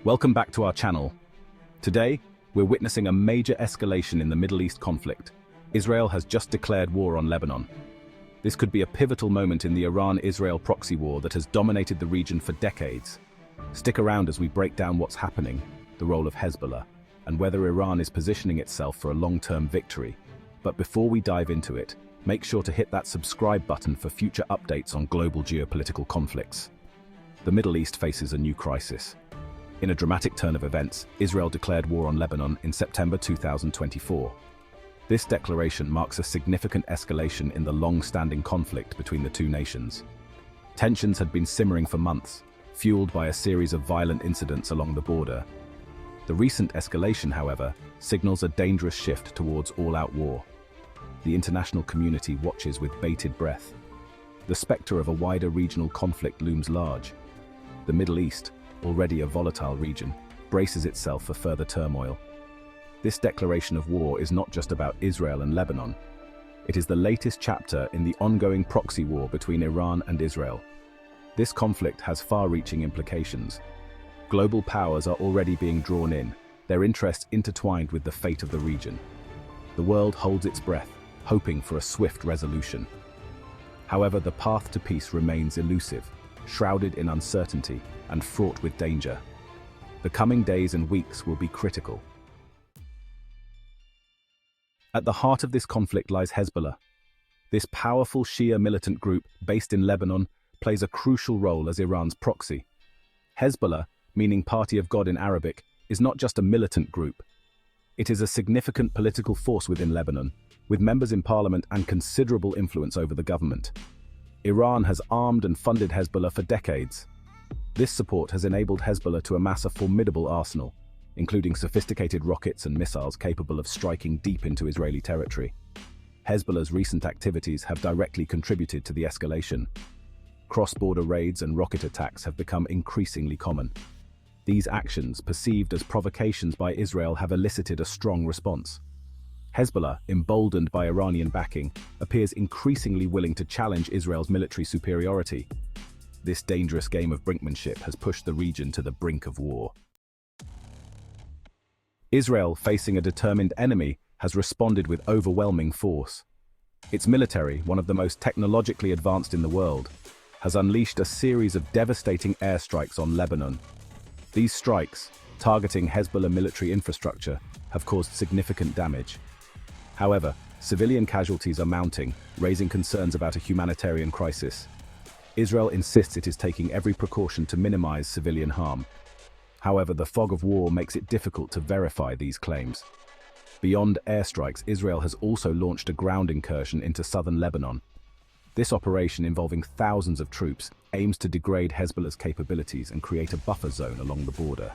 Welcome back to our channel. Today, we're witnessing a major escalation in the Middle East conflict. Israel has just declared war on Lebanon. This could be a pivotal moment in the Iran-Israel proxy war that has dominated the region for decades. Stick around as we break down what's happening, the role of Hezbollah, and whether Iran is positioning itself for a long-term victory. But before we dive into it, make sure to hit that subscribe button for future updates on global geopolitical conflicts. The Middle East faces a new crisis. In a dramatic turn of events, Israel declared war on Lebanon in September 2024. This declaration marks a significant escalation in the long-standing conflict between the two nations. Tensions had been simmering for months, fueled by a series of violent incidents along the border. The recent escalation, however, signals a dangerous shift towards all-out war. The international community watches with bated breath. The specter of a wider regional conflict looms large. The Middle East, already a volatile region, braces itself for further turmoil. This declaration of war is not just about Israel and Lebanon. It is the latest chapter in the ongoing proxy war between Iran and Israel. This conflict has far-reaching implications. Global powers are already being drawn in, their interests intertwined with the fate of the region. The world holds its breath, hoping for a swift resolution. However, the path to peace remains elusive, shrouded in uncertainty and fraught with danger. The coming days and weeks will be critical. At the heart of this conflict lies Hezbollah. This powerful Shia militant group, based in Lebanon, plays a crucial role as Iran's proxy. Hezbollah, meaning Party of God in Arabic, is not just a militant group. It is a significant political force within Lebanon, with members in parliament and considerable influence over the government. Iran has armed and funded Hezbollah for decades. This support has enabled Hezbollah to amass a formidable arsenal, including sophisticated rockets and missiles capable of striking deep into Israeli territory. Hezbollah's recent activities have directly contributed to the escalation. Cross-border raids and rocket attacks have become increasingly common. These actions, perceived as provocations by Israel, have elicited a strong response. Hezbollah, emboldened by Iranian backing, appears increasingly willing to challenge Israel's military superiority. This dangerous game of brinkmanship has pushed the region to the brink of war. Israel, facing a determined enemy, has responded with overwhelming force. Its military, one of the most technologically advanced in the world, has unleashed a series of devastating airstrikes on Lebanon. These strikes, targeting Hezbollah military infrastructure, have caused significant damage. However, civilian casualties are mounting, raising concerns about a humanitarian crisis. Israel insists it is taking every precaution to minimize civilian harm. However, the fog of war makes it difficult to verify these claims. Beyond airstrikes, Israel has also launched a ground incursion into southern Lebanon. This operation, involving thousands of troops, aims to degrade Hezbollah's capabilities and create a buffer zone along the border.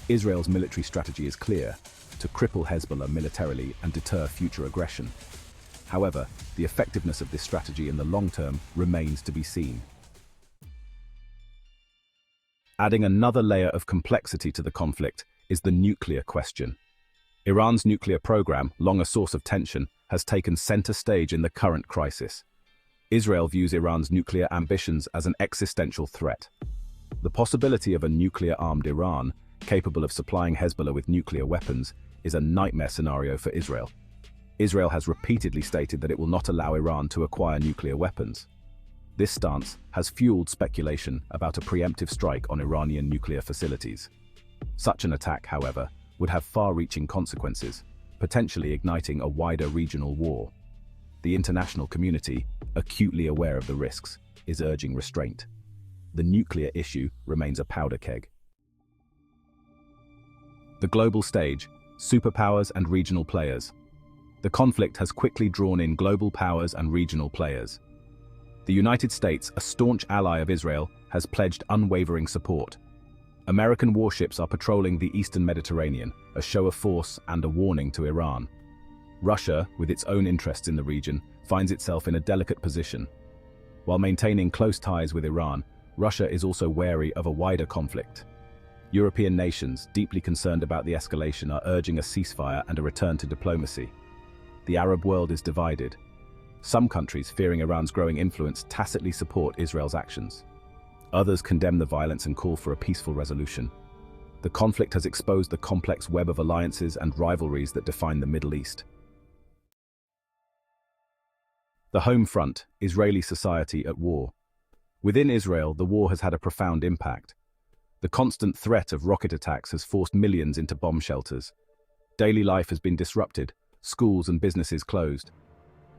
Israel's military strategy is clear: to cripple Hezbollah militarily and deter future aggression. However, the effectiveness of this strategy in the long term remains to be seen. Adding another layer of complexity to the conflict is the nuclear question. Iran's nuclear program, long a source of tension, has taken center stage in the current crisis. Israel views Iran's nuclear ambitions as an existential threat. The possibility of a nuclear-armed Iran, capable of supplying Hezbollah with nuclear weapons, is a nightmare scenario for Israel. Israel has repeatedly stated that it will not allow Iran to acquire nuclear weapons. This stance has fueled speculation about a preemptive strike on Iranian nuclear facilities. Such an attack, however, would have far-reaching consequences, potentially igniting a wider regional war. The international community, acutely aware of the risks, is urging restraint. The nuclear issue remains a powder keg. The global stage, superpowers and regional players. The conflict has quickly drawn in global powers and regional players. The United States, a staunch ally of Israel, has pledged unwavering support. American warships are patrolling the eastern Mediterranean, a show of force and a warning to Iran. Russia, with its own interests in the region, finds itself in a delicate position. While maintaining close ties with Iran, Russia is also wary of a wider conflict. European nations, deeply concerned about the escalation, are urging a ceasefire and a return to diplomacy. The Arab world is divided. Some countries, fearing Iran's growing influence, tacitly support Israel's actions. Others condemn the violence and call for a peaceful resolution. The conflict has exposed the complex web of alliances and rivalries that define the Middle East. The home front, Israeli society at war. Within Israel, the war has had a profound impact. The constant threat of rocket attacks has forced millions into bomb shelters. Daily life has been disrupted, schools and businesses closed.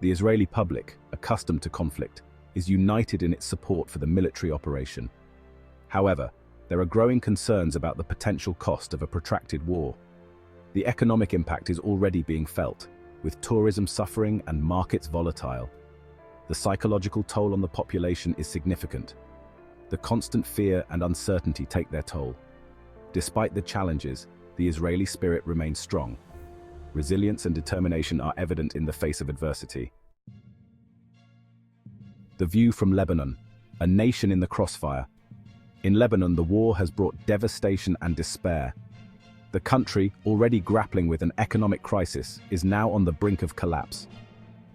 The Israeli public, accustomed to conflict, is united in its support for the military operation. However, there are growing concerns about the potential cost of a protracted war. The economic impact is already being felt, with tourism suffering and markets volatile. The psychological toll on the population is significant. The constant fear and uncertainty take their toll. Despite the challenges, the Israeli spirit remains strong. Resilience and determination are evident in the face of adversity. The view from Lebanon, a nation in the crossfire. In Lebanon, the war has brought devastation and despair. The country, already grappling with an economic crisis, is now on the brink of collapse.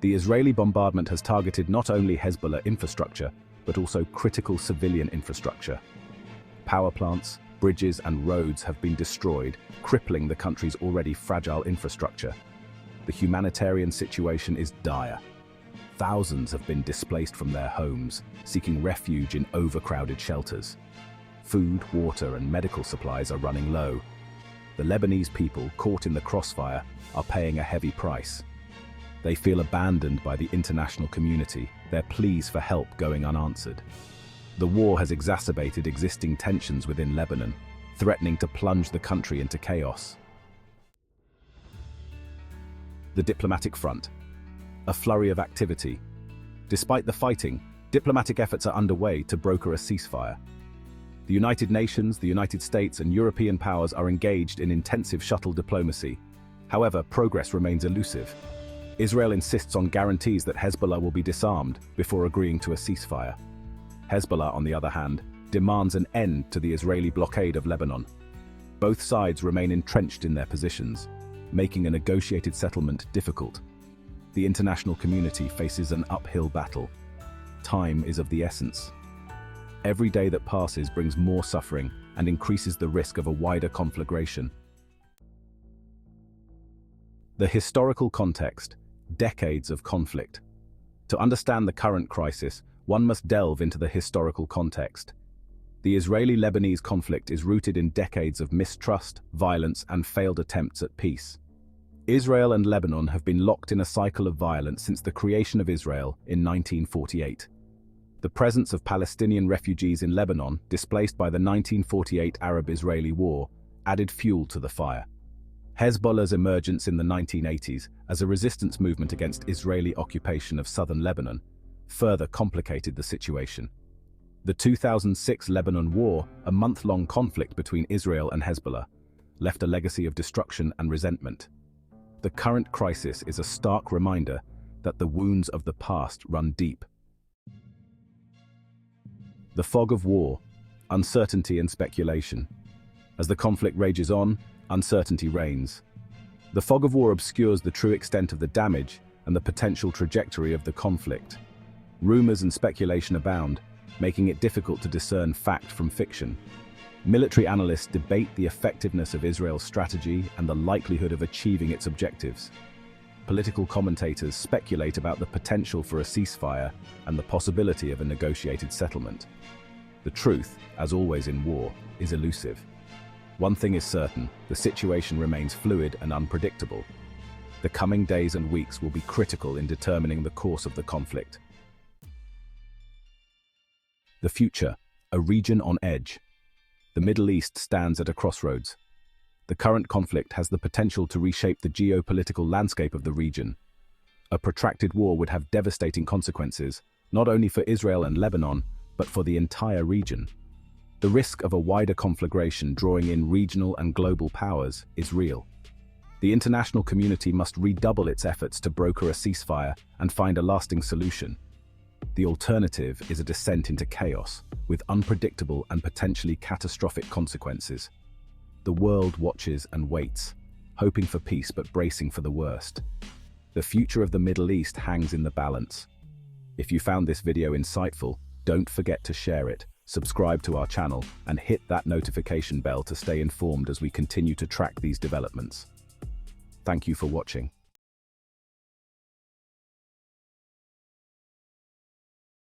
The Israeli bombardment has targeted not only Hezbollah infrastructure, but also critical civilian infrastructure. Power plants, bridges and roads have been destroyed, crippling the country's already fragile infrastructure. The humanitarian situation is dire. Thousands have been displaced from their homes, seeking refuge in overcrowded shelters. Food, water and medical supplies are running low. The Lebanese people, caught in the crossfire, are paying a heavy price. They feel abandoned by the international community, their pleas for help going unanswered. The war has exacerbated existing tensions within Lebanon, threatening to plunge the country into chaos. The diplomatic front. A flurry of activity. Despite the fighting, diplomatic efforts are underway to broker a ceasefire. The United Nations, the United States, and European powers are engaged in intensive shuttle diplomacy. However, progress remains elusive. Israel insists on guarantees that Hezbollah will be disarmed before agreeing to a ceasefire. Hezbollah, on the other hand, demands an end to the Israeli blockade of Lebanon. Both sides remain entrenched in their positions, making a negotiated settlement difficult. The international community faces an uphill battle. Time is of the essence. Every day that passes brings more suffering and increases the risk of a wider conflagration. The historical context. Decades of conflict. To understand the current crisis, one must delve into the historical context. The Israeli-Lebanese conflict is rooted in decades of mistrust, violence, and failed attempts at peace. Israel and Lebanon have been locked in a cycle of violence since the creation of Israel in 1948. The presence of Palestinian refugees in Lebanon, displaced by the 1948 Arab-Israeli War, added fuel to the fire. Hezbollah's emergence in the 1980s as a resistance movement against Israeli occupation of southern Lebanon further complicated the situation. The 2006 Lebanon War, a month-long conflict between Israel and Hezbollah, left a legacy of destruction and resentment. The current crisis is a stark reminder that the wounds of the past run deep. The fog of war, uncertainty and speculation. As the conflict rages on, uncertainty reigns. The fog of war obscures the true extent of the damage and the potential trajectory of the conflict. Rumors and speculation abound, making it difficult to discern fact from fiction. Military analysts debate the effectiveness of Israel's strategy and the likelihood of achieving its objectives. Political commentators speculate about the potential for a ceasefire and the possibility of a negotiated settlement. The truth, as always in war, is elusive. One thing is certain, the situation remains fluid and unpredictable. The coming days and weeks will be critical in determining the course of the conflict. The future, a region on edge. The Middle East stands at a crossroads. The current conflict has the potential to reshape the geopolitical landscape of the region. A protracted war would have devastating consequences, not only for Israel and Lebanon, but for the entire region. The risk of a wider conflagration drawing in regional and global powers is real. The international community must redouble its efforts to broker a ceasefire and find a lasting solution. The alternative is a descent into chaos, with unpredictable and potentially catastrophic consequences. The world watches and waits, hoping for peace but bracing for the worst. The future of the Middle East hangs in the balance. If you found this video insightful, don't forget to share it, subscribe to our channel, and hit that notification bell to stay informed as we continue to track these developments. Thank you for watching.